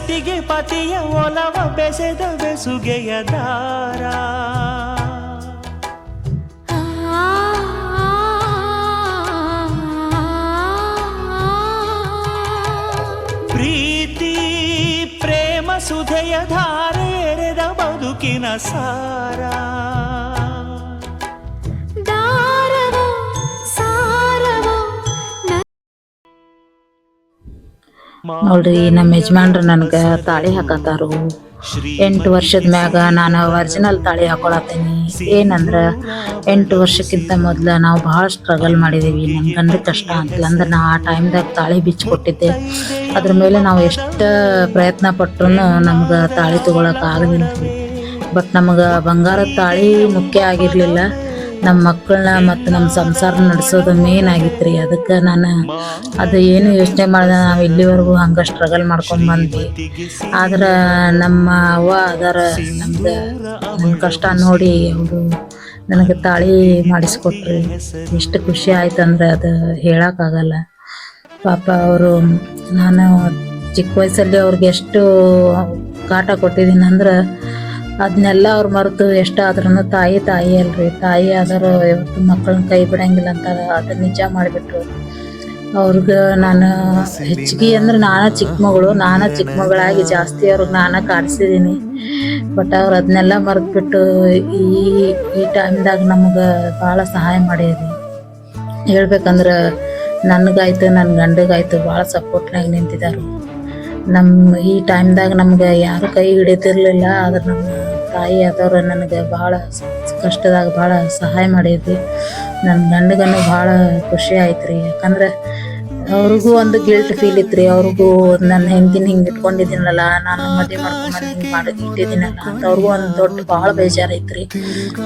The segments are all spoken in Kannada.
ಜಗತ್ತಿಗೆ ಪತಿಯ ಒಲವ ಬೆಸೆದ ಬೆಸುಗೆಯ ದಾರ. ಪ್ರೀತಿ ಪ್ರೇಮ ಸುಧೆಯ ಧಾರೆ ಎರೆದ ಬದುಕಿನ ಸಾರ. ನೋಡ್ರಿ ನಮ್ಮ ಯಜಮಾನ್ರು ನನ್ಗೆ ತಾಳಿ ಹಾಕತ್ತಾರು. 8 ವರ್ಷದ ಮ್ಯಾಗ ನಾನು ಒರಿಜಿನಲ್ ತಾಳಿ ಹಾಕೊಳತ್ತೀನಿ. ಏನಂದ್ರೆ 8 ವರ್ಷಕ್ಕಿಂತ ಮೊದ್ಲು ನಾವು ಭಾಳ ಸ್ಟ್ರಗಲ್ ಮಾಡಿದ್ದೀವಿ. ನನ್ನ ಗಂಡ ಕಷ್ಟ ಅಂತಿಲ್ಲ ಅಂದ್ರೆ ನಾ ಆ ಟೈಮ್ದಾಗ ತಾಳಿ ಬಿಚ್ಚಿಕೊಟ್ಟಿದ್ದೆ. ಅದ್ರ ಮೇಲೆ ನಾವು ಎಷ್ಟು ಪ್ರಯತ್ನ ಪಟ್ರು ನಮ್ಗೆ ತಾಳಿ ತೊಗೊಳಕ್ಕೆ ಆಗಲಿಲ್ಲ. ಬಟ್ ನಮಗೆ ಬಂಗಾರದ ತಾಳಿ ಮುಖ್ಯ ಆಗಿರಲಿಲ್ಲ, ನಮ್ಮ ಮಕ್ಕಳನ್ನ ಮತ್ತು ನಮ್ಮ ಸಂಸಾರ ನಡೆಸೋದು ಮೇನ್ ಆಗಿತ್ತು ರೀ. ಅದಕ್ಕೆ ನಾನು ಅದು ಏನು ಯೋಚನೆ ಮಾಡಿದೆ, ನಾವು ಇಲ್ಲಿವರೆಗೂ ಹಂಗೆ ಸ್ಟ್ರಗಲ್ ಮಾಡ್ಕೊಂಡು ಬಂದ್ವಿ. ಆದ್ರೆ ನಮ್ಮ ಅವ್ವ ಅದಾರ ನಮ್ಗೆ ನನ್ನ ಕಷ್ಟ ನೋಡಿ ಅವರು ನನಗೆ ತಾಳಿ ಮಾಡಿಸ್ಕೊಟ್ರಿ. ಎಷ್ಟು ಖುಷಿ ಆಯ್ತು ಅಂದರೆ ಅದು ಹೇಳೋಕ್ಕಾಗಲ್ಲ. ಪಾಪ ಅವರು ನಾನು ಚಿಕ್ಕ ವಯಸ್ಸಲ್ಲಿ ಅವ್ರಿಗೆ ಎಷ್ಟು ಕಾಟ ಕೊಟ್ಟಿದ್ದೀನಿ ಅಂದ್ರೆ ಅದನ್ನೆಲ್ಲ ಅವ್ರು ಮರೆತು ಎಷ್ಟಾದ್ರೂ ತಾಯಿ ಅಲ್ರಿ. ತಾಯಿ ಆದರೂ ಯಾವತ್ತು ಮಕ್ಕಳನ್ನ ಕೈ ಬಿಡಂಗಿಲ್ಲ ಅಂತಾರೆ, ಅದನ್ನ ನಿಜ ಮಾಡಿಬಿಟ್ರು. ಅವ್ರಿಗೆ ನಾನು ಹೆಚ್ಚಿಗೆ ಅಂದ್ರೆ ನಾನೇ ಚಿಕ್ಕ ಮಗಳಾಗಿ ಜಾಸ್ತಿ ಅವ್ರಿಗೆ ನಾನೇ ಕಾಡಿಸಿದ್ದೀನಿ. ಬಟ್ ಅವ್ರು ಅದನ್ನೆಲ್ಲ ಮರೆತುಬಿಟ್ಟು ಈ ಟೈಮ್ದಾಗ ನಮ್ಗೆ ಭಾಳ ಸಹಾಯ ಮಾಡ್ಯಾರಿ. ಹೇಳ್ಬೇಕಂದ್ರೆ ನನಗಾಯ್ತು ನನ್ನ ಗಂಡಗಾಯ್ತು ಭಾಳ ಸಪೋರ್ಟ್ನಾಗ ನಿಂತಿದ್ದಾರೆ. ನಮ್ಮ ಈ ಟೈಮ್ದಾಗ ನಮ್ಗೆ ಯಾರು ಕೈ ಹಿಡಿತಿರ್ಲಿಲ್ಲ, ಆದ್ರೆ ನಮ್ಮ ತಾಯಿ ಆದವ್ರು ನನಗೆ ಭಾಳ ಕಷ್ಟದಾಗ ಭಾಳ ಸಹಾಯ ಮಾಡಿದ್ರಿ. ನನ್ನ ಗಂಡಗನು ಭಾಳ ಖುಷಿ ಆಯ್ತು ರೀ. ಯಾಕಂದ್ರೆ ಅವ್ರಿಗೂ ಒಂದು ಗಿಲ್ಟ್ ಫೀಲ್ ಇತ್ತು ರೀ. ಅವ್ರಿಗೂ ನನ್ನ ಹೆಂಡತಿನ ಹಿಂಗೆ ಇಟ್ಕೊಂಡಿದ್ದೀನಲ್ಲ, ನಾನು ಮದುವೆ ಮಾಡ್ಕೊಂಡು ಹಿಂಗೆ ಇಟ್ಟಿದ್ದೀನಲ್ಲ ಅಂತ ಅವ್ರಿಗೂ ಒಂದು ದೊಡ್ಡ ಭಾಳ ಬೇಜಾರೈತೆ ರೀ.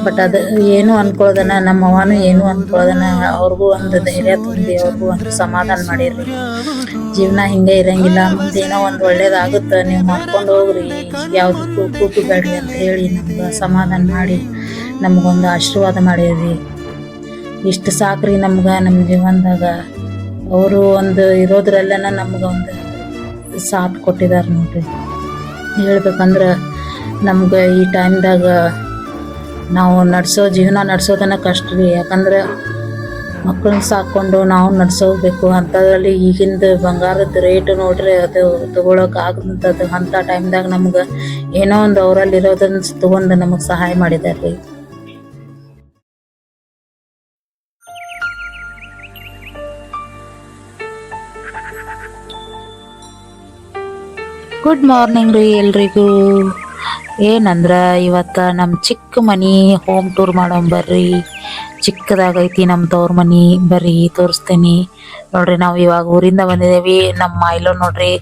ಬಟ್ ಅದು ಏನು ಅಂದ್ಕೊಳ್ಳೋದನ್ನ ನಮ್ಮ ಅವ್ವನೂ ಏನು ಅಂದ್ಕೊಳ್ಳೋದನ್ನ ಅವ್ರಿಗೂ ಒಂದು ಧೈರ್ಯ ತುಂಬಿ ಅವ್ರಿಗೂ ಒಂದು ಸಮಾಧಾನ ಮಾಡಿರ್ರಿ. ಜೀವನ ಹಿಂಗೆ ಇರಂಗಿಲ್ಲ, ಮುಂದೇನೋ ಒಂದು ಒಳ್ಳೇದಾಗುತ್ತೆ, ನೀವು ಮಾಡ್ಕೊಂಡು ಹೋಗ್ರಿ, ಯಾವುದಕ್ಕೂ ಕೂಪಿ ಬೇಡ್ರಿ ಅಂತ ಹೇಳಿ ನಮ್ಗೆ ಸಮಾಧಾನ ಮಾಡಿ ನಮಗೊಂದು ಆಶೀರ್ವಾದ ಮಾಡಿದ್ರಿ. ಇಷ್ಟು ಸಾಕ್ರಿ ನಮ್ಗೆ ನಮ್ಮ ಜೀವನದಾಗ. ಅವರು ಒಂದು ಇರೋದ್ರಲ್ಲೆನ ನಮ್ಗೆ ಒಂದು ಸಾಥ್ ಕೊಟ್ಟಿದ್ದಾರೆ ನೋಡ್ರಿ. ಹೇಳ್ಬೇಕಂದ್ರೆ ನಮ್ಗೆ ಈ ಟೈಮ್ದಾಗ ನಾವು ಜೀವನ ನಡೆಸೋದನ್ನ ಕಷ್ಟ ರೀ. ಯಾಕಂದ್ರೆ ಮಕ್ಕಳನ್ನ ಸಾಕೊಂಡು ನಾವು ನಡೆಸೋಬೇಕು. ಅಂಥದ್ರಲ್ಲಿ ಈಗಿಂದ ಬಂಗಾರದ ರೇಟ್ ನೋಡ್ರಿ, ಅದು ತೊಗೊಳಕ್ಕೆ ಆಗದಂಥದ್ದು. ಅಂಥ ಟೈಮ್ದಾಗ ನಮ್ಗೆ ಏನೋ ಒಂದು ಅವರಲ್ಲಿ ಇರೋದನ್ನ ತೊಗೊಂಡು ನಮಗೆ ಸಹಾಯ ಮಾಡಿದ್ದಾರೆ ರೀ. ಗುಡ್ ಮಾರ್ನಿಂಗ್ ರೀ ಎಲ್ರಿಗೂ. ಏನಂದ್ರೆ ಇವತ್ತು ನಮ್ಮ ಚಿಕ್ಕ ಮನೆ ಹೋಮ್ ಟೂರ್ ಮಾಡೋಂಬರ್ರಿ. ಚಿಕ್ಕದಾಗೈತಿ ನಮ್ಮ ತವ್ರ ಮನೆ, ಬರ್ರಿ ತೋರಿಸ್ತೇನೆ. ನೋಡ್ರಿ ನಾವು ಇವಾಗ ಊರಿಂದ ಬಂದಿದ್ದೇವೆ. ನಮ್ಮ ಮೈಲೋ ನೋಡ್ರಿ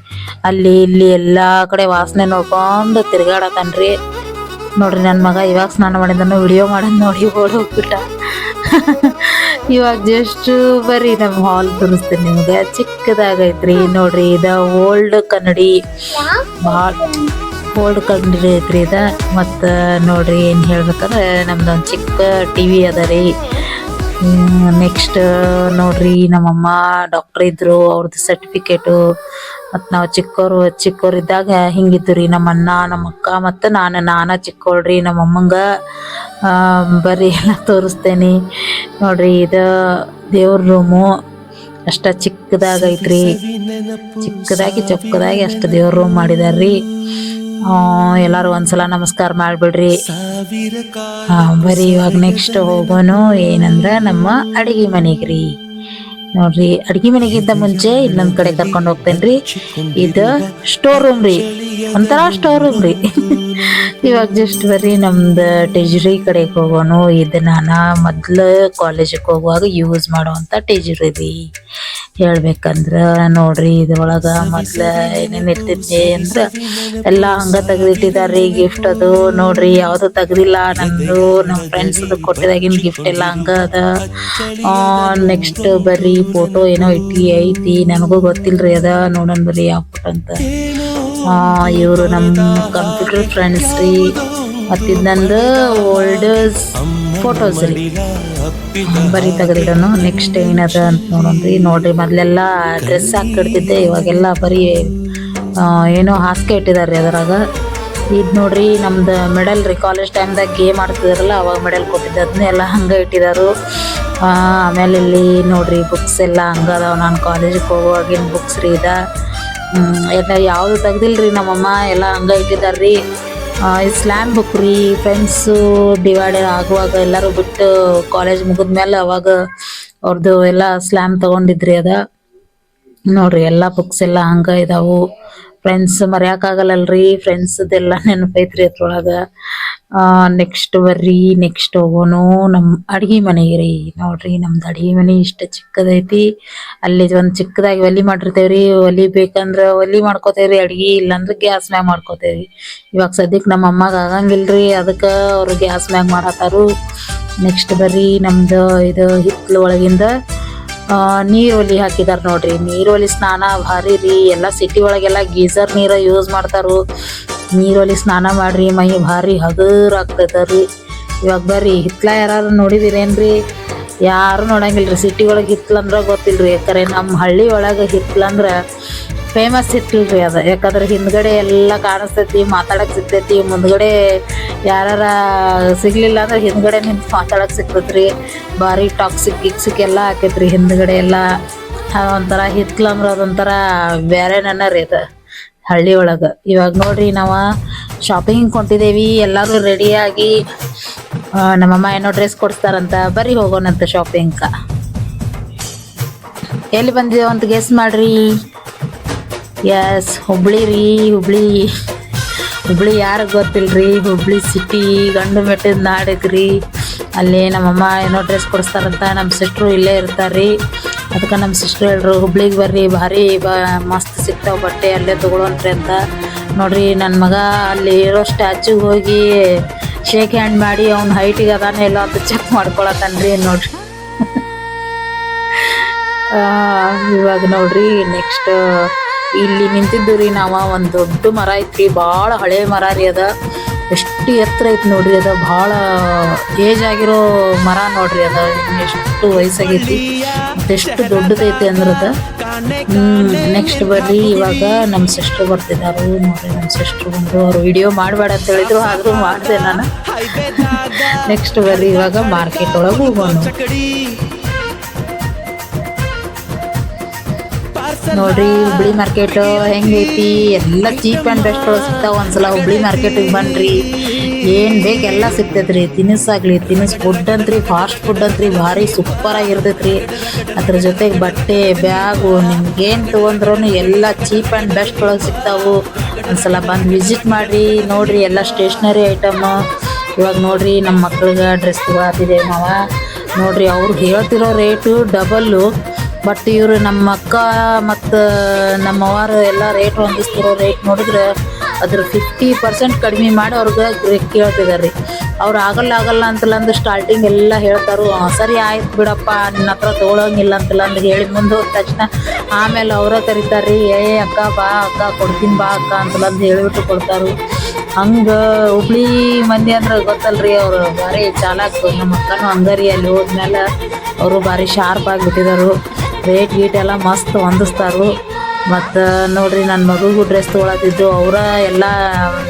ಅಲ್ಲಿ ಇಲ್ಲಿ ಎಲ್ಲ ಕಡೆ ವಾಸನೆ ನೋಡ್ಕೊಂಡು ತಿರ್ಗಾಡತಾನ್ರಿ. ನೋಡ್ರಿ ನನ್ನ ಮಗ ಇವಾಗ ಸ್ನಾನ ಮಾಡಿದನು, ವಿಡಿಯೋ ಮಾಡೋದು ನೋಡಿ ಓಡಿ ಹೋಗ್ಬಿಟ್ಟ. ಇವಾಗ ಜಸ್ಟ್ ಬರ್ರಿ ನಮ್ಮ ಹಾಲ್ ತೋರಿಸ್ತೇನೆ ನಿಮ್ಗೆ. ಚಿಕ್ಕದಾಗೈತ್ರಿ ನೋಡ್ರಿ. ಇದು ಓಲ್ಡ್ ಕನ್ನಡಿ, ಭಾಳ ಓಲ್ಡ್ ಕನ್ನಡಿ ಐತ್ರಿ ಇದು. ಮತ್ತು ನೋಡ್ರಿ ಏನು ಹೇಳ್ಬೇಕಂದ್ರೆ ನಮ್ದೊಂದು ಚಿಕ್ಕ TV ಅದ ರೀ. ನೆಕ್ಸ್ಟ್ ನೋಡ್ರಿ ನಮ್ಮಮ್ಮ ಡಾಕ್ಟ್ರ್ ಇದ್ರು, ಅವ್ರದ್ದು ಸರ್ಟಿಫಿಕೇಟು. ಮತ್ತು ನಾವು ಚಿಕ್ಕವರಿದ್ದಾಗ ಹಿಂಗಿದ್ದು ರೀ ನಮ್ಮ ಅಣ್ಣ ನಮ್ಮ ಅಕ್ಕ ಮತ್ತು ನಾನು ಚಿಕ್ಕವಳ್ರಿ. ನಮ್ಮಮ್ಮಂಗೆ ಬರ್ರಿ ಎಲ್ಲ ತೋರಿಸ್ತೇನೆ ನೋಡ್ರಿ. ಇದು ದೇವ್ರ ರೂಮು ಅಷ್ಟ ಚಿಕ್ಕದಾಗೈತ್ರಿ. ಚಿಕ್ಕದಾಗಿ ಅಷ್ಟು ದೇವ್ರ ರೂಮ್ ಮಾಡಿದಾರ್ರಿ. ಎಲ್ಲಾರು ಒಂದ್ಸಲ ನಮಸ್ಕಾರ ಮಾಡ್ಬಿಡ್ರಿ. ಬರೀ ಇವಾಗ ನೆಕ್ಸ್ಟ್ ಹೋಗೋನು ಏನಂದ್ರ ನಮ್ಮ ಅಡಿಗೆ ಮನೆಗ್ರಿ. ನೋಡ್ರಿ ಅಡಿಗೆ ಮನೆಗಿಂತ ಮುಂಚೆ ಇನ್ನೊಂದ್ ಕಡೆ ಕರ್ಕೊಂಡು ಹೋಗ್ತೇನ್ರಿ. ಇದು ಸ್ಟೋರ್ ರೂಮ್ ರೀ, ಒಂಥರ ಸ್ಟೋರ್ ರೂಮ್ ರೀ. ಇವಾಗ ಜಸ್ಟ್ ಬರ್ರಿ ನಮ್ದು ಟೆಜರಿ ಕಡೆಗೆ ಹೋಗೋನು. ಇದು ನಾನು ಮೊದ್ಲು ಕಾಲೇಜಿಗೆ ಹೋಗುವಾಗ ಯೂಸ್ ಮಾಡುವಂಥ ಟೆಜರಿ ರೀ. ಹೇಳ್ಬೇಕಂದ್ರ ನೋಡ್ರಿ ಇದ್ರೊಳಗ ಮೊದ್ಲ ಏನೇನ್ ಇರ್ತಿದ್ದೆ ಅಂದ್ರ ಎಲ್ಲ ಹಂಗ ತೆಗ್ದಿಟ್ಟಿದಾರ್ರಿ. ಗಿಫ್ಟ್ ಅದು ನೋಡ್ರಿ ಯಾವ್ದು ತೆಗ್ದಿಲ್ಲ. ನಮ್ದು ನಮ್ಮ ಫ್ರೆಂಡ್ಸ್ ಕೊಟ್ಟಿದಾಗಿನ ಗಿಫ್ಟ್ ಎಲ್ಲ ಹಂಗ ಅದ. ನೆಕ್ಸ್ಟ್ ಬರ್ರಿ ಫೋಟೋ ಏನೋ ಐತಿ, ನನಗೂ ಗೊತ್ತಿಲ್ರಿ ಅದ. ನೋಡೋಣ ಬರ್ರಿ ಯಾವ ಫೋಟೋ ಅಂತ. ಇವರು ನಮ್ಮ ಕಂಪ್ಯೂಟರ್ ಫ್ರೆಂಡ್ಸ್ ರೀ. ಮತ್ತಿದ್ ನಂದು ಓಲ್ಡ್ ಫೋಟೋಸ್ ರೀ. ಬರೀ ತೆಗೆದಿಡೋನು. ನೆಕ್ಸ್ಟ್ ಏನದ ಅಂತ ನೋಡೋಣ್ರಿ. ನೋಡ್ರಿ ಮೊದ್ಲೆಲ್ಲ ಡ್ರೆಸ್ ಹಾಕಿಡ್ತಿದ್ದೆ, ಇವಾಗೆಲ್ಲ ಬರೀ ಏನೋ ಹಾಸಿಗೆ ಇಟ್ಟಿದ್ದಾರೆ ಅದರಾಗ. ಇದು ನೋಡ್ರಿ ನಮ್ದು ಮೆಡಲ್ ರೀ, ಕಾಲೇಜ್ ಟೈಮ್ದಾಗ ಗೇಮ್ ಆಡ್ತಿದಾರಲ್ಲ ಅವಾಗ ಮೆಡಲ್ ಕೊಟ್ಟಿದ್ದೆ, ಅದನ್ನೆಲ್ಲ ಹಂಗೆ ಇಟ್ಟಿದ್ದಾರೆ. ಆಮೇಲೆ ಇಲ್ಲಿ ನೋಡ್ರಿ ಬುಕ್ಸ್ ಎಲ್ಲ ಹಂಗದಾವ, ನಾನು ಕಾಲೇಜಿಗೆ ಹೋಗುವಾಗಿನ ಬುಕ್ಸ್ ರೀ ಎಲ್ಲ ಯಾವುದು ತೆಗ್ದಿಲ್ರಿ ನಮ್ಮಮ್ಮ, ಎಲ್ಲ ಹಂಗೆ ಇಟ್ಟಿದ್ದಾರೆ. ಸ್ಲ್ಯಾಮ್ ಬುಕ್ ರೀ, ಫ್ರೆಂಡ್ಸು ಡಿವೈಡ್ ಆಗುವಾಗ ಎಲ್ಲರೂ ಬಿಟ್ಟು ಕಾಲೇಜ್ ಮುಗಿದ್ಮೇಲೆ ಅವಾಗ ಅವ್ರದ್ದು ಎಲ್ಲ ಸ್ಲ್ಯಾಮ್ ತೊಗೊಂಡಿದ್ರಿ ಅದ ನೋಡ್ರಿ. ಎಲ್ಲ ಬುಕ್ಸ್ ಎಲ್ಲ ಹಂಗೆ ಇದಾವು. ಫ್ರೆಂಡ್ಸ್ ಮರೆಯೋಕ್ಕಾಗಲ್ಲಲ್ರಿ, ಫ್ರೆಂಡ್ಸ್ದೆಲ್ಲ ನೆನಪೈತ್ರಿ ಅದ್ರೊಳಗೆ. ನೆಕ್ಸ್ಟ್ ಬರ್ರಿ, ನೆಕ್ಸ್ಟ್ ಹೋಗೋನು ನಮ್ಮ ಅಡ್ಗೆ ಮನೆಗೆ ರೀ. ನೋಡ್ರಿ ನಮ್ದು ಅಡ್ಗೆ ಮನೆ ಇಷ್ಟು ಚಿಕ್ಕದೈತಿ. ಅಲ್ಲಿ ಒಂದು ಚಿಕ್ಕದಾಗಿ ಒಲಿ ಮಾಡಿರ್ತೇವ್ರಿ, ಒಲಿ ಬೇಕಂದ್ರೆ ಒಲಿ ಮಾಡ್ಕೋತೇವ್ರಿ ಅಡ್ಗೆ, ಇಲ್ಲಾಂದ್ರೆ ಗ್ಯಾಸ್ ಮ್ಯಾಗ ಮಾಡ್ಕೋತೇವ್ರಿ. ಇವಾಗ ಸದ್ಯಕ್ಕೆ ನಮ್ಮ ಅಮ್ಮಗೆ ಆಗಂಗಿಲ್ರಿ, ಅದಕ್ಕೆ ಅವ್ರು ಗ್ಯಾಸ್ ಮ್ಯಾಗ ಮಾಡತ್ತಾರು. ನೆಕ್ಸ್ಟ್ ಬರ್ರಿ ನಮ್ದು ಇದು ಹಿತ್ತಲ ಒಳಗಿಂದ ನೀರು ಒಲಿ ಹಾಕಿದಾರೆ ನೋಡ್ರಿ. ನೀರು ಒಲಿ ಸ್ನಾನ ಭಾರಿ ರೀ, ಎಲ್ಲ ಸಿಟಿ ಒಳಗೆಲ್ಲ ಗೀಸರ್ ನೀರು ಯೂಸ್ ಮಾಡ್ತಾರು. ನೀರು ಒಲಿ ಸ್ನಾನ ಮಾಡ್ರಿ, ಮೈ ಭಾರಿ ಹಗುರ ಆಗ್ತದ ರೀ. ಇವಾಗ ಬರ್ರಿ ಹಿತ್ಲ ಯಾರು ನೋಡಿದಿರೇನ್ರಿ? ಯಾರು ನೋಡಂಗಿಲ್ರಿ. ಸಿಟಿ ಒಳಗೆ ಹಿತ್ಲಂದ್ರೆ ಗೊತ್ತಿಲ್ರಿ, ಯಾಕಂದ್ರೆ ನಮ್ಮ ಹಳ್ಳಿ ಒಳಗೆ ಹಿತ್ಲಂದ್ರೆ ಫೇಮಸ್ ಹಿತ್ಲ್ರಿ ಅದು. ಯಾಕಂದ್ರೆ ಹಿಂದ್ಗಡೆ ಎಲ್ಲ ಕಾಣಿಸ್ತೈತಿ, ಮಾತಾಡಕ್ಕೆ ಸಿಗ್ತೈತಿ. ಮುಂದ್ಗಡೆ ಯಾರ ಸಿಗ್ಲಿಲ್ಲ ಅಂದ್ರೆ ಹಿಂದ್ಗಡೆ ನಿಂತು ಮಾತಾಡಕ್ಕೆ ಸಿಗ್ತೈತ್ರಿ. ಭಾರಿ ಟಾಕ್ಸಿಕ್ ಗಿಕ್ಸಿಕ್ ಎಲ್ಲ ಆಕೈತ್ರಿ ಹಿಂದ್ಗಡೆ ಎಲ್ಲ. ಒಂಥರ ಹಿತ್ಲಂದ್ರೆ ಅದೊಂಥರ ಬೇರೆ ನನ್ನ ರೀ ಅದು ಹಳ್ಳಿ ಒಳಗೆ. ಇವಾಗ ನೋಡ್ರಿ ನಾವು ಶಾಪಿಂಗ್ ಕೊಂಟಿದ್ದೇವಿ, ಎಲ್ಲರೂ ರೆಡಿಯಾಗಿ. ನಮ್ಮಮ್ಮ ಏನೋ ಡ್ರೆಸ್ ಕೊಡಿಸ್ತಾರಂತ, ಬರ್ರಿ ಹೋಗೋಣಂತ ಶಾಪಿಂಗ್ಕ. ಎಲ್ಲಿ ಬಂದಿದ್ದೇವೆ ಅಂತ ಗೆಸ್ ಮಾಡ್ರಿ. ಎಸ್, ಹುಬ್ಳಿ ರೀ. ಹುಬ್ಳಿ ಯಾರಿಗೆ ಗೊತ್ತಿಲ್ರಿ? ಹುಬ್ಳಿ ಸಿಟಿ ಗಂಡು ಮೆಟ್ಟಿದ ನಾಡೈತ್ರಿ. ಅಲ್ಲಿ ನಮ್ಮಮ್ಮ ಏನೋ ಡ್ರೆಸ್ ಕೊಡಿಸ್ತಾರಂತ, ನಮ್ಮ ಸಿಸ್ಟ್ರು ಇಲ್ಲೇ ಇರ್ತಾರ್ರಿ. ಅದಕ್ಕೆ ನಮ್ಮ ಸಿಸ್ಟ್ರು ಹೇಳ್ರು ಹುಬ್ಳಿಗೆ ಬರ್ರಿ, ಭಾರಿ ಮಸ್ತ್ ಸಿಗ್ತಾವೆ ಬಟ್ಟೆ, ಅಲ್ಲೇ ತೊಗೊಳೋನ್ರಿ ಅಂತ. ನೋಡ್ರಿ ನನ್ನ ಮಗ ಅಲ್ಲಿ ಇರೋ ಸ್ಟ್ಯಾಚ್ಯೂಗೆ ಹೋಗಿ ಶೇಕ್ ಹ್ಯಾಂಡ್ ಮಾಡಿ ಅವ್ನ ಹೈಟಿಗೆ ಅದಾನೆ ಇಲ್ಲ ಅಂತ ಚೆಕ್ ಮಾಡ್ಕೊಳತ್ತಾನ್ರಿ ನೋಡ್ರಿ. ಇವಾಗ ನೋಡ್ರಿ ನೆಕ್ಸ್ಟ್ ಇಲ್ಲಿ ನಿಂತಿದ್ದು ರೀ ನಾವು. ಒಂದು ದೊಡ್ಡ ಮರ ಐತ್ರಿ, ಭಾಳ ಹಳೆ ಮರ ರೀ ಅದ. ಎಷ್ಟು ಎತ್ತರ ಐತಿ ನೋಡ್ರಿ ಅದ, ಭಾಳ ಏಜ್ ಆಗಿರೋ ಮರ ನೋಡ್ರಿ ಅದ. ಎಷ್ಟು ವಯಸ್ಸಾಗೈತಿ, ಎಷ್ಟು ದೊಡ್ಡದೈತಿ ಅಂದ್ರೆ ಅದ. ನೆಕ್ಸ್ಟ್ ಬರ್ರಿ ಇವಾಗ ನಮ್ಮ ಸಿಸ್ಟ್ರು ಬರ್ತಿದ್ದಾರೆ ನೋಡ್ರಿ. ನಮ್ಮ ಸಿಸ್ಟ್ರು ಬಂದು ಅವ್ರು ವಿಡಿಯೋ ಮಾಡಬೇಡ ಅಂತ ಹೇಳಿದ್ರು, ಆದರೂ ಮಾಡಿದೆ ನಾನು. ನೆಕ್ಸ್ಟ್ ಬರ್ರಿ ಇವಾಗ ಮಾರ್ಕೆಟ್ ಒಳಗೆ ಹೋಗೋಣ. ನೋಡ್ರಿ ಹುಬ್ಳಿ ಮಾರ್ಕೆಟ್ ಹೆಂಗೈತಿ, ಎಲ್ಲ ಚೀಪ್ ಆ್ಯಂಡ್ ಬೆಸ್ಟ್ ಒಳಗೆ ಸಿಗ್ತಾವ. ಒಂದ್ಸಲ ಹುಬ್ಳಿ ಮಾರ್ಕೆಟಿಗೆ ಬನ್ರಿ, ಏನು ಬೇಕು ಎಲ್ಲ ಸಿಗ್ತೈತ್ರಿ. ತಿನಿಸಾಗಲಿ, ಫುಡ್ ಅಂತ್ರಿ, ಫಾಸ್ಟ್ ಫುಡ್ ಅಂತ್ರಿ ಭಾರಿ ಸೂಪರಾಗಿರ್ತೈತ್ರಿ. ಅದ್ರ ಜೊತೆಗೆ ಬಟ್ಟೆ ಬ್ಯಾಗು ನಿಮ್ಗೇನು ತೊಗೊಂಡ್ರೂ ಎಲ್ಲ ಚೀಪ್ ಆ್ಯಂಡ್ ಬೆಸ್ಟ್ ಒಳಗೆ ಸಿಗ್ತಾವು. ಒಂದ್ಸಲ ಬಂದು ವಿಸಿಟ್ ಮಾಡಿರಿ, ನೋಡಿರಿ ಎಲ್ಲ ಸ್ಟೇಷ್ನರಿ ಐಟಮ್ಮು. ಇವಾಗ ನೋಡ್ರಿ ನಮ್ಮ ಮಕ್ಳಿಗೆ ಡ್ರೆಸ್ ತೊಗೊಳತ್ತಿದ್ದೇವೆ ನಾವು. ನೋಡ್ರಿ ಅವ್ರು ಹೇಳ್ತಿರೋ ರೇಟು ಡಬಲ್ಲು, ಬಟ್ ಇವರು ನಮ್ಮ ಅಕ್ಕ ಮತ್ತು ನಮ್ಮವರು ಎಲ್ಲ ರೇಟ್ ಹೊಂದಿಸ್ತಿರೋ ರೇಟ್ ನೋಡಿದ್ರೆ ಅದ್ರ 50% ಕಡಿಮೆ ಮಾಡಿ ಅವ್ರಿಗೆ ಕೇಳ್ತಿದ್ದಾರೆ ರೀ. ಅವ್ರು ಆಗಲ್ಲ ಅಂತಲಂದು ಸ್ಟಾರ್ಟಿಂಗ್ ಎಲ್ಲ ಹೇಳ್ತಾರು, ಸರಿ ಆಯ್ತು ಬಿಡಪ್ಪ ನಿನ್ನ ಹತ್ರ ತೊಗೊಳಂಗಿಲ್ಲ ಅಂತಲ್ಲ ಅಂದ್ರೆ ಹೇಳಿ ಮುಂದೆ ಹೋದ ತಕ್ಷಣ ಆಮೇಲೆ ಅವರೇ ಕರೀತಾರೆ ರೀ, ಅಕ್ಕ ಬಾ ಅಕ್ಕ ಕೊಡ್ತೀನಿ ಬಾ ಅಕ್ಕ ಅಂತಲಂದು ಹೇಳಿಬಿಟ್ಟು ಕೊಡ್ತಾರೆ. ಹಂಗೆ ಹುಬ್ಳಿ ಮಂದಿ ಅಂದ್ರೆ ಗೊತ್ತಲ್ರಿ, ಅವರು ಭಾರಿ ಚಾಲಾಕ್. ನಮ್ಮ ಅಕ್ಕನೂ ಹಂಗರಿ, ಅಲ್ಲಿ ಹೋದ್ಮೇಲೆ ಅವರು ಭಾರಿ ಶಾರ್ಪ್ ಆಗಿಬಿಟ್ಟಿದ್ದಾರೆ. ರೇಟ್ ಗೀಟ್ ಎಲ್ಲ ಮಸ್ತ್ ಹೊಂದಿಸ್ತಾರು. ಮತ್ತು ನೋಡ್ರಿ ನನ್ನ ಮಗುಗೂ ಡ್ರೆಸ್ ತೊಗೊಳತ್ತಿದ್ದು ಅವರ ಎಲ್ಲ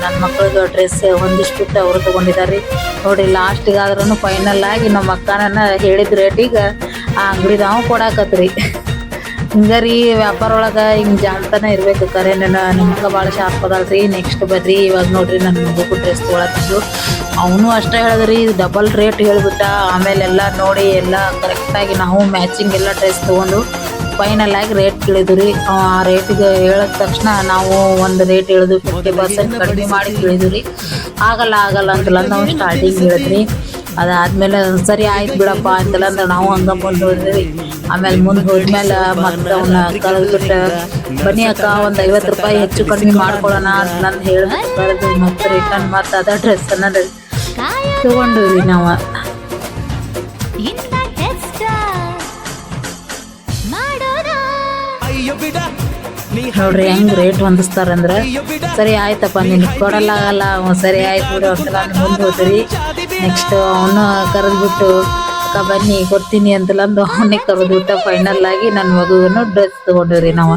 ನನ್ನ ಮಕ್ಳಿಗೆ ಡ್ರೆಸ್ ಹೊಂದಿಸ್ಬಿಟ್ಟು ಅವರು ತೊಗೊಂಡಿದ್ದಾರೆ ರೀ. ನೋಡಿರಿ ಲಾಸ್ಟಿಗಾದ್ರೂ ಫೈನಲ್ ಆಗಿ ನಮ್ಮ ಅಕ್ಕನ ಹೇಳಿದ ರೇಟಿಗೆ ಆ ಅಂಗಡಿದವ ಕೊಡಾಕತ್ರಿ. ಹಿಂಗೆ ರೀ ವ್ಯಾಪಾರ ಒಳಗೆ ಹಿಂಗೆ ಜಾಣ್ತಾನೆ ಇರಬೇಕು. ಕರೆ ನಿಮ್ಗೆ ಭಾಳ ಶಾರ್ಪ್ ಅದಲ್ರಿ. ನೆಕ್ಸ್ಟ್ ಬರ್ರಿ ಇವಾಗ ನೋಡ್ರಿ ನನ್ನ ಮಗುಗೂ ಡ್ರೆಸ್ ತೊಗೊಳತ್ತಿದ್ದು, ಅವನು ಅಷ್ಟೇ ಹೇಳಿದ್ರಿ, ಡಬಲ್ ರೇಟ್ ಹೇಳಿಬಿಟ್ಟ. ಆಮೇಲೆ ಎಲ್ಲ ನೋಡಿ ಎಲ್ಲ ಕರೆಕ್ಟಾಗಿ ನಾವು ಮ್ಯಾಚಿಂಗ್ ಎಲ್ಲ ಡ್ರೆಸ್ ತೊಗೊಂಡು ಫೈನಲ್ ಆಗಿ ರೇಟ್ ಕೇಳಿದ್ವಿ ರೀ. ಆ ರೇಟಿಗೆ ಹೇಳಿದ ತಕ್ಷಣ ನಾವು ಒಂದು ರೇಟ್ ಹೇಳಿದ್ವಿ, 50% ಕಡಿಮೆ ಮಾಡಿ ಕೇಳಿದ್ವಿ ರೀ. ಆಗಲ್ಲ ಅಂತಲ್ಲ ನಾವು ಸ್ಟಾರ್ಟಿಂಗ್ ಹೇಳಿದ್ರಿ. ಅದಾದಮೇಲೆ ಸರಿ ಆಯ್ತು ಬಿಡಪ್ಪ ಅಂತಲ್ಲ ಅಂದ್ರೆ ನಾವು ಹಂಗೆ ಮುಂದೆ ಹೋದ್ರಿ. ಆಮೇಲೆ ಮುಂದೆ ಹೋದ್ಮೇಲೆ ಮತ್ತೆ ಅವನ್ನ ಕರೆದ್ಬಿಟ್ಟು ಬನ್ನಿ ಅಕ್ಕ ಒಂದು 50 ರೂಪಾಯಿ ಹೆಚ್ಚು ಕಡಿಮೆ ಮಾಡ್ಕೊಳ್ಳೋಣ ಅಂತಂದು ಹೇಳಿಬಿಟ್ಟು ಕರೆದು ಮತ್ತೆ ರಿಟರ್ನ್ ಮತ್ತು ಅದ ಡ್ರೆಸ್ಸನ್ನು ತೊಗೊಂಡ್ವಿ ನಾವು. ನೋಡ್ರಿ ಹೆಂಗೆ ರೇಟ್ ಹೊಂದಿಸ್ತಾರಂದ್ರೆ, ಸರಿ ಆಯ್ತಪ್ಪ ನಿನಗೆ ಕೊಡಲಾಗಲ್ಲ, ಸರಿ ಆಯ್ತು ಬಿಡು ಅಂತೆಲ್ಲ ಮುಂದೆ ಹೋದ್ರಿ. ನೆಕ್ಸ್ಟ್ ಅವನು ಕರೆದ್ಬಿಟ್ಟು ಅಕ್ಕ ಬನ್ನಿ ಕೊಡ್ತೀನಿ ಅಂತಲಂದು ಅವನಿಗೆ ಕರೆದ್ಬಿಟ್ಟು ಫೈನಲ್ ಆಗಿ ನನ್ನ ಮಗುವನ್ನು ಡ್ರೆಸ್ ತೊಗೊಂಡ್ರಿ ನಾವು.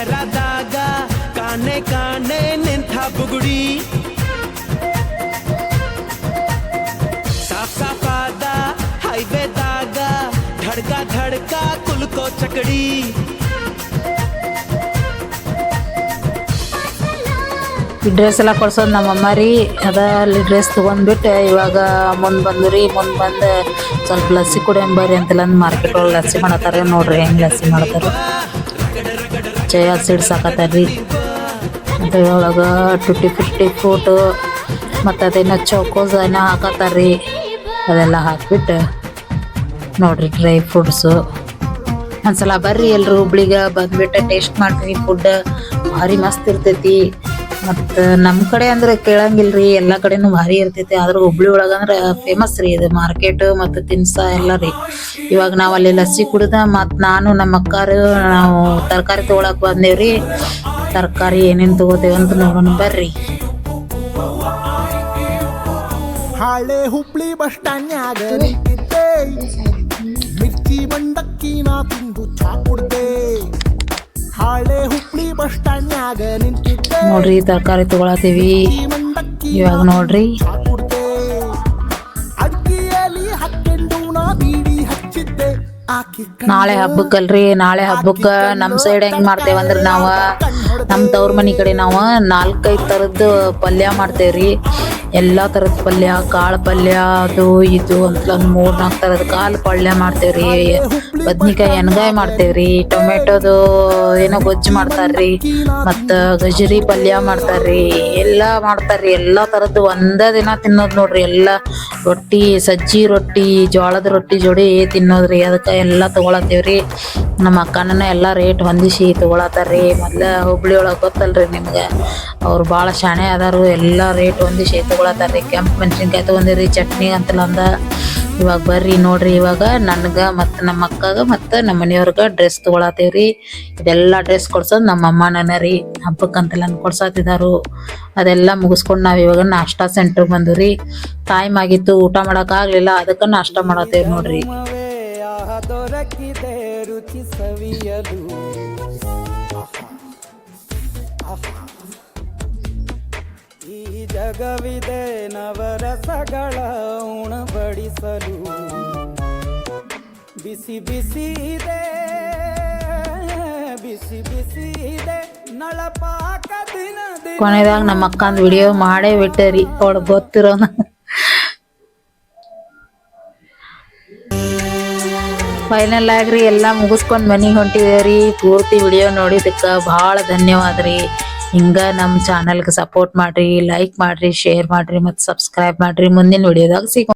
ಮೆಹರಾದಾಗ ಕಾಣೆ ಕಾಣೆ ನಿಂಥ ಬುಗುಡಿ ಸಾಫ್ ಸಾಫಾದ ಹೈವೇದಾಗ ಧಡ್ಕ ಧಡ್ಕ ಕುಲ್ಕೋ ಚಕಡಿ ಈ ಡ್ರೆಸ್ ಎಲ್ಲ ಕೊಡ್ಸೋದು ನಮ್ಮ ಅಮ್ಮ ರೀ ಅದ ಅಲ್ಲಿ ಡ್ರೆಸ್ ತೊಗೊಂಡ್ಬಿಟ್ಟು ಇವಾಗ ಮುಂದೆ ಬಂದು ರೀ ಮುಂದೆ ಬಂದು ಸ್ವಲ್ಪ ಲಸ್ಸಿ ಕುಡಿಯಂಬರಿ ಅಂತೆಲ್ಲ ಮಾರ್ಕೆಟ್ ಒಳಗೆ ಲಸ್ಸಿ ಮಾಡತ್ತಾರ ನೋಡ್ರಿ ಹೆಂಗೆ ಲಸ್ಸಿ ಮಾಡ್ತಾರೆ ಚಯ ಸಿಡ್ಸ್ ಹಾಕತ್ತಾರ್ರಿ ಅದ್ರೊಳಗೆ ಟುಟ್ಟಿ ಫಿಫ್ಟಿ ಫ್ರೂಟು ಮತ್ತು ಅದೇನೋ ಚೌಕೋಸ್ ಏನೋ ಹಾಕತ್ತಾರ್ರಿ ಅದೆಲ್ಲ ಹಾಕ್ಬಿಟ್ಟು ನೋಡ್ರಿ ಡ್ರೈ ಫ್ರೂಟ್ಸು ಒಂದ್ಸಲ ಬರ್ರಿ ಎಲ್ರು ಹುಬ್ಳಿಗೆ ಬಂದ್ಬಿಟ್ಟು ಟೇಸ್ಟ್ ಮಾಡ್ರಿ ಫುಡ್ ಭಾರಿ ಮಸ್ತ್ ಇರ್ತೈತಿ ಮತ್ತು ನಮ್ಮ ಕಡೆ ಅಂದ್ರೆ ಕೇಳಂಗಿಲ್ರಿ ಎಲ್ಲ ಕಡೆನೂ ಭಾರಿ ಇರ್ತೈತಿ ಆದ್ರೆ ಹುಬ್ಳಿ ಒಳಗೆ ಅಂದ್ರೆ ಫೇಮಸ್ ರೀ ಇದು ಮಾರ್ಕೆಟ್ ಮತ್ತು ತಿನ್ಸ ಎಲ್ಲ ರೀ ಇವಾಗ ನಾವು ಅಲ್ಲಿ ಲಸ್ಸಿ ಕುಡ್ದ ಮತ್ತು ನಾನು ನಮ್ಮ ಅಕ್ಕಾರು ನಾವು ತರಕಾರಿ ತೊಗೊಳಕ್ ಬಂದೇವ್ರಿ ತರಕಾರಿ ಏನೇನು ತಗೋತೇವೆ ಅಂತ ನೋಡೋಣ ಬರ್ರಿ ಹಾಳೆ ಹುಬ್ಳಿ ಬಸ್ ಸ್ಟ್ಯಾಂಡ್ನ್ಯಾಗ ನಿಂತಿದ್ದೆ ಮಿರ್ಚಿ ಮಂಡಕ್ಕಿ ನಾ ತಿಂದು ಚಾ ಕುಡ್ದೆ ಹಾಳೆ ಹುಬ್ಳಿ ಬಸ್ ಸ್ಟ್ಯಾಂಡ್ನ್ಯಾಗ ನಿಂತಿದ್ದೆ ನೋಡ್ರಿ ತರಕಾರಿ ತಗೊಳತೀವಿ ಮಂಡಕ್ಕಿ ಇವಾಗ ನೋಡ್ರಿ ಚಾ ಕುಡ್ದೆ ಅಡ್ಗಿಯಲ್ಲಿ ಹಾಕೊಂಡು ನಾ ಬೀಡಿ ಹಚ್ಚಿದ್ದೆ ಆಕಿ ನಾಳೆ ಹಬ್ಬಕ್ಕಲ್ರಿ ನಾಳೆ ಹಬ್ಬಕ್ಕೆ ನಮ್ಮ ಸೈಡ್ ಹೆಂಗ್ ಮಾಡ್ತೇವೆ ಅಂದ್ರೆ ನಾವು ನಮ್ಮ ತವ್ರ ಮನೆ ಕಡೆ ನಾವು 4-5 ಥರದ್ದು ಪಲ್ಯ ಮಾಡ್ತೇವ್ರಿ ಎಲ್ಲ ಥರದ ಪಲ್ಯ ಕಾಳು ಪಲ್ಯ ಅದು ಇದು ಅಂತ ಒಂದು 3-4 ಥರದ ಕಾಳು ಪಲ್ಯ ಮಾಡ್ತೇವ್ರಿ ಬದ್ನಿಕಾಯಿ ಎಣ್ಗಾಯಿ ಮಾಡ್ತೇವ್ರಿ ಟೊಮೆಟೊದು ಏನೋ ಗೊಜ್ಜು ಮಾಡ್ತಾರ್ರಿ ಮತ್ತು ಗಜರಿ ಪಲ್ಯ ಮಾಡ್ತಾರ್ರಿ ಎಲ್ಲ ಮಾಡ್ತಾರ್ರಿ ಎಲ್ಲ ಥರದ್ದು ಒಂದೇ ದಿನ ತಿನ್ನೋದು ನೋಡ್ರಿ ಎಲ್ಲ ರೊಟ್ಟಿ ಸಜ್ಜಿ ರೊಟ್ಟಿ ಜೋಳದ ರೊಟ್ಟಿ ಜೋಡಿ ತಿನ್ನೋದ್ರಿ ಅದಕ್ಕೆ ಎಲ್ಲ ತೊಗೊಳತ್ತೇವ್ರಿ ನಮ್ಮ ಅಕ್ಕನ ಎಲ್ಲ ರೇಟ್ ಹೊಂದಿಸಿ ತೊಗೊಳತ್ತಾರ್ರಿ ಮೊದ್ಲು ಹುಬ್ಳಿ ಒಳಗೆ ಗೊತ್ತಲ್ರಿ ನಿಮ್ಗೆ ಅವ್ರು ಭಾಳ ಶಾಣೆ ಅದಾರು ಎಲ್ಲ ರೇಟ್ ಹೊಂದಿಸಿ ತೊಗೊಳತ್ತಾರ್ರಿ ಕೆಂಪು ಮೆಣಸಿನ್ಕಾಯಿ ತೊಗೊಂಡಿರಿ ಚಟ್ನಿ ಅಂತಲ್ಲ ಅಂದ ಇವಾಗ ಬರ್ರಿ ನೋಡ್ರಿ ಇವಾಗ ನನಗೆ ಮತ್ತು ನಮ್ಮ ಅಕ್ಕಗೆ ಮತ್ತು ನಮ್ಮ ಮನೆಯವ್ರಿಗೆ ಡ್ರೆಸ್ ತೊಗೊಳತ್ತೇವ್ರಿ ಇದೆಲ್ಲ ಡ್ರೆಸ್ ಕೊಡ್ಸೋದು ನಮ್ಮ ಅಮ್ಮನ ರೀ ಹಬ್ಬಕ್ಕಂತೆಲ್ಲ ಕೊಡ್ಸತ್ತಿದ್ದಾರು ಅದೆಲ್ಲ ಮುಗಿಸ್ಕೊಂಡು ನಾವು ಇವಾಗ ನಾಷ್ಟಾ ಸೆಂಟ್ರಿಗೆ ಬಂದ್ರಿ ಟೈಮ್ ಆಗಿತ್ತು ಊಟ ಮಾಡೋಕ್ಕಾಗಲಿಲ್ಲ ಅದಕ್ಕೆ ನಾಷ್ಟ ಮಾಡತ್ತೇವೆ ನೋಡ್ರಿ ದೊರಕಿದೆ ರುಚಿ ಸವಿಯಲು ಈ ಜಗವಿದೆ ನವರಸಗಳ ಉಣಬಡಿಸಲು ಬಿಸಿ ಬಿಸಿ ಇದೆ ಬಿಸಿ ಬಿಸಿ ಇದೆ ನಳಪಾಕ ದಿನ ಕೊನೆದಾಗ ನಮ್ಮ ಅಕ್ಕಂದು ವಿಡಿಯೋ ಮಾಡೇ ಬಿಟ್ಟೇರಿ ಅವಳು ಗೊತ್ತಿರೋನ ಫೈನಲ್ ಆಗ್ರಿ ಎಲ್ಲ ಮುಗಿಸ್ಕೊಂಡು ಮನೆಗೆ ಹೊಂಟಿದೇವ್ರಿ ಪೂರ್ತಿ ವಿಡಿಯೋ ನೋಡಿದಕ್ಕೆ ಭಾಳ ಧನ್ಯವಾದ ರೀ ಹಿಂಗ ನಮ್ಮ ಚಾನಲ್ಗೆ ಸಪೋರ್ಟ್ ಮಾಡ್ರಿ ಲೈಕ್ ಮಾಡ್ರಿ ಶೇರ್ ಮಾಡ್ರಿ ಮತ್ತು ಸಬ್ಸ್ಕ್ರೈಬ್ ಮಾಡ್ರಿ ಮುಂದಿನ ವಿಡಿಯೋದಾಗ ಸಿಗೋ